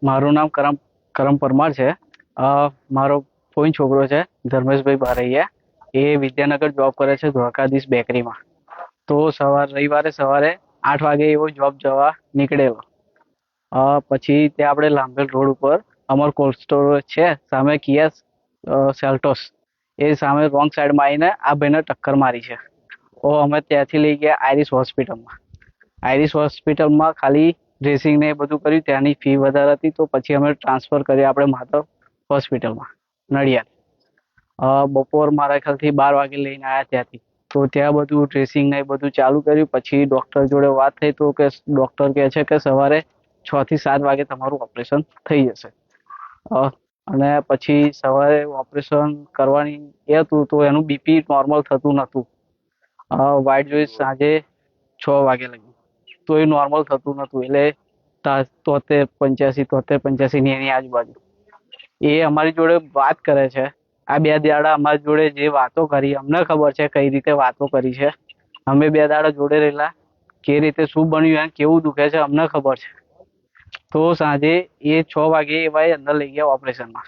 મારું નામ કરમ પરમાર છે. મારો ફોઈન છોકરો છે ધર્મેશભાઈ બારૈયા. એ વિદ્યાનગર જોબ કરે છે દ્વારકાધીશ બેકરીમાં. તો રવિવારે સવારે 8 વાગે એવો જોબ જવા નીકળેલો. પછી ત્યાં આપણે લાંભેલ રોડ ઉપર અમારો કોલ્ડ સ્ટોરેજ છે સામે કિયા સેલ્ટોસ એ સામે રોંગ સાઈડમાં આવીને આ ભાઈને ટક્કર મારી છે. અમે ત્યાંથી લઈ ગયા આઈરિશ હોસ્પિટલમાં. આઈરિશ હોસ્પિટલમાં ખાલી ડ્રેસિંગ ને એ બધું કર્યું. ત્યાંની ફી વધારે હતી તો પછી અમે ટ્રાન્સફર કર્યા આપણે માધવ હોસ્પિટલમાં નડિયાદ. બપોર મારા ખ્યાલથી 12 વાગે લઈને આવ્યા ત્યાંથી. તો ત્યાં બધું ડ્રેસિંગ ને એ બધું ચાલુ કર્યું. પછી ડૉક્ટર જોડે વાત થઈ તો કે ડૉક્ટર કહે છે કે સવારે 6 થી 7 વાગે તમારું ઓપરેશન થઈ જશે. અને પછી સવારે ઓપરેશન કરવાની એ હતું તો એનું બીપી નોર્મલ થતું નહોતું. વાઇટ જોઈ સાંજે 6 વાગે લગી તો એ નોર્મલ થતું નહોતું. એટલે 73 85 ની એની આજુબાજુ એ અમારી જોડે વાત કરે છે. આ 2 દાડા અમારી જોડે જે વાતો કરી અમને ખબર છે કઈ રીતે વાતો કરી છે. અમે 2 દાડા જોડે રહેલા. કે રીતે શું બન્યું એમ કેવું દુખે છે અમને ખબર છે. તો સાંજે એ 6 વાગે એ ભાઈ અંદર લઈ ગયા ઓપરેશનમાં.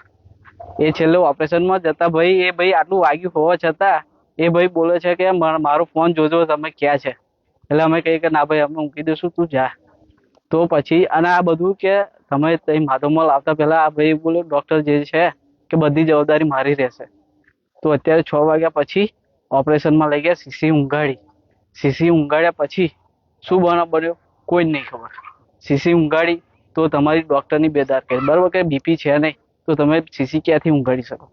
એ છેલ્લે ઓપરેશનમાં જતા ભાઈ એ ભાઈ આટલું વાગ્યું હોવા છતાં એ ભાઈ બોલે છે કે મારો ફોન જોજો તમે ક્યાં છે. એટલે અમે કહીએ કે ના ભાઈ અમે મૂકી દઈશું તું જા. તો પછી અને આ બધું કે તમે માધવમાં લાવતા પહેલા આ ભાઈ બોલો ડૉક્ટર જે છે કે બધી જવાબદારી મારી રહેશે. તો અત્યારે 6 વાગ્યા પછી ઓપરેશનમાં લઈ ગયા સીસી ઊંઘાડી. સીસી ઊંઘાડ્યા પછી શું બન્યો કોઈ જ નહીં ખબર. સીસી ઊંઘાડી તો તમારી ડૉક્ટરની બેદરકારી બરાબર કે બીપી છે નહીં તો તમે સીસી ક્યાંથી ઊંઘાડી શકો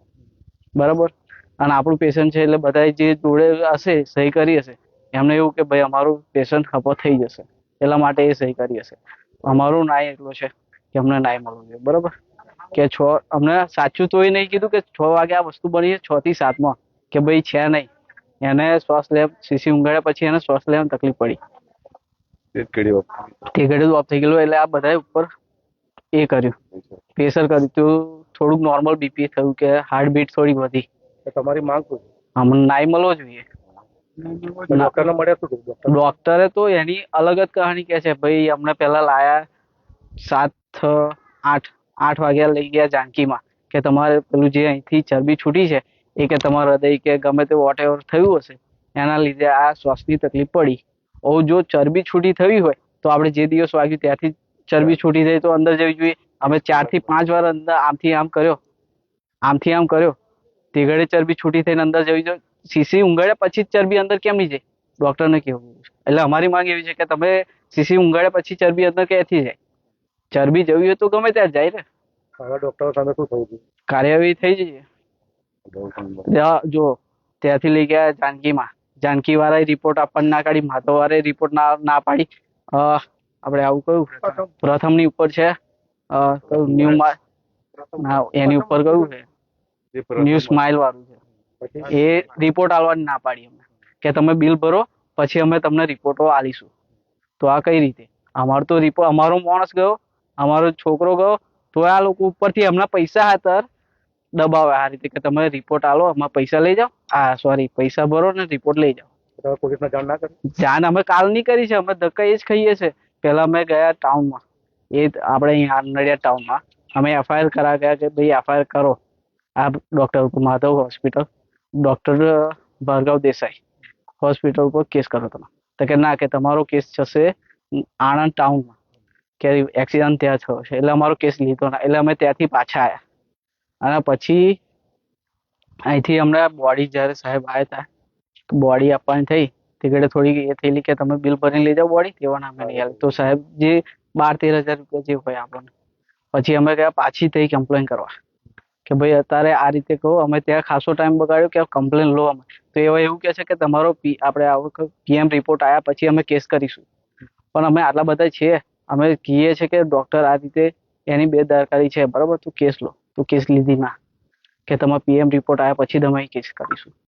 બરાબર. અને આપણું પેશન્ટ છે એટલે બધા જે જોડે હશે સહી કરી હશે એમને એવું કે ભાઈ અમારું પેશન્ટ ખપો થઈ જશે એટલા માટે એ સહી કરી હશે. અમારું ન્યાય એટલો છે કે અમને ન્યાય મળવો જોઈએ બરાબર. કે અમને સાચું તો એ નહીં કીધું કે 6 વાગે આ વસ્તુ બની છે 6 થી 7 કે ભાઈ છે નહીં. એને શ્વાસ લે સીસી ઊંઘાડ્યા પછી એને શ્વાસ લેવામાં તકલીફ પડી. તે ઘડી ઓફ થઈ ગયેલું એટલે આ બધા ઉપર એ કર્યું પ્રેશર કર્યું તો થોડુંક નોર્મલ બીપી થયું કે હાર્ટબીટ થોડી વધી. તમારી માંગ શું? અમને ન્યાય મળવો જોઈએ. ડોક્ટરે તો એની અલગ જ કહાની કે છે ભાઈ અમને પેલા લાયા 8 વાગ્યા લઈ ગયા જાનકીમાં કે તમારે પેલું જે અહીંથી ચરબી છૂટી છે એ કે તમારા હૃદય કે ગમે તે વોટ એવર થયું હશે એના લીધે આ શ્વાસની તકલીફ પડી. જો ચરબી છૂટી થવી હોય તો આપણે જે દિવસ વાગ્યું ત્યાંથી ચરબી છૂટી થઈ તો અંદર જવી જોઈએ. અમે 4 થી 5 વાર અંદર આમથી આમ કર્યો તે ઘડે ચરબી છૂટી થઈને અંદર જવી જોઈએ. સીસી ઊંઘાડ્યા પછી ચરબી અંદર કેમ નહીં જાય ડૉક્ટરને કેવું. એટલે અમારી માંગ એવી છે કે તમે સીસી ઊંઘાડ્યા પછી ચરબી અંદર ક્યાંથી જાય. ચરબી જવી હોય તો ગમે ત્યાં જાય ને. ડોક્ટરો સામે શું થયું? કાર્યવાહી થઈ જઈએ. જો ત્યાંથી લઈ ગયા જાનકીમાં. જાનકી વાળાએ રિપોર્ટ આપણને ના કાઢી. માધવ વાળાએ રિપોર્ટ ના પાડી. આપણે આવું કયું પ્રથમની ઉપર છે એની ઉપર કયું છે ન્યૂ સ્માઇલ વાળું છે. એ રિપોર્ટ આલવાની ના પાડી અમે કે તમે બિલ ભરો પછી અમે તમને રિપોર્ટો આલીશું. તો આ કઈ રીતે અમારો તો રિપોર્ટ અમારો માણસ ગયો અમારો છોકરો ગયો તો આ લોકો ઉપરથી એમના પૈસા હાથર દબાવે આ રીતે કે તમે રિપોર્ટ આલો અમે પૈસા લઈ જાઓ. પૈસા ભરો ને રિપોર્ટ લઈ જાઓ. પોલીસને જાણ ના કરી? જાણ અમે કાલની કરી છે. અમે ધક્કા એ જ ખાઈએ છે. પેલા અમે ગયા ટાઉનમાં આપણે અહીંયા નડિયાદ ટાઉનમાં અમે એફઆઈઆર કરા ગયા કે ભાઈ એફઆઈઆર કરો આ ડૉક્ટર ઉપર Madhav hospital doctor Bhargav Desai hospital ઉપર કેસ કરો તમે. તો કે ના કે તમારો કેસ જશે આણંદ ટાઉનમાં કે એક્સિડન્ટ ત્યાં થયો છે. એટલે અમારો કેસ લીધો ના. એટલે અમે ત્યાંથી પાછા આવ્યા. અને પછી અહીંથી અમને બોડી જ્યારે સાહેબ આવ્યા હતા બોડી આપવાની થઈ તે ઘડે થોડી એ થયેલી કે તમે બિલ ભરીને લઈ જાઓ બોડી તેવા નામે નહીં આવે તો સાહેબ જે 12-13 હજાર રૂપિયા જે હોય આપણને. પછી અમે ગયા પાછી થઈ કમ્પ્લેન કરવા કે ભાઈ અત્યારે આ રીતે કહો. અમે ત્યાં ખાસો ટાઈમ બગાડ્યો કે કમ્પ્લેન લો અમે. તો એવા એવું કહે છે કે તમારો આપણે પીએમ રિપોર્ટ આવ્યા પછી અમે કેસ કરીશું. પણ અમે આટલા બધા છીએ અમે કહીએ છીએ કે ડૉક્ટર આ રીતે એની બેદરકારી છે બરાબર તો કેસ લો. તો કેસ લીધી ના કે તમે પીએમ રિપોર્ટ આવ્યા પછી તમે કેસ કરીશું.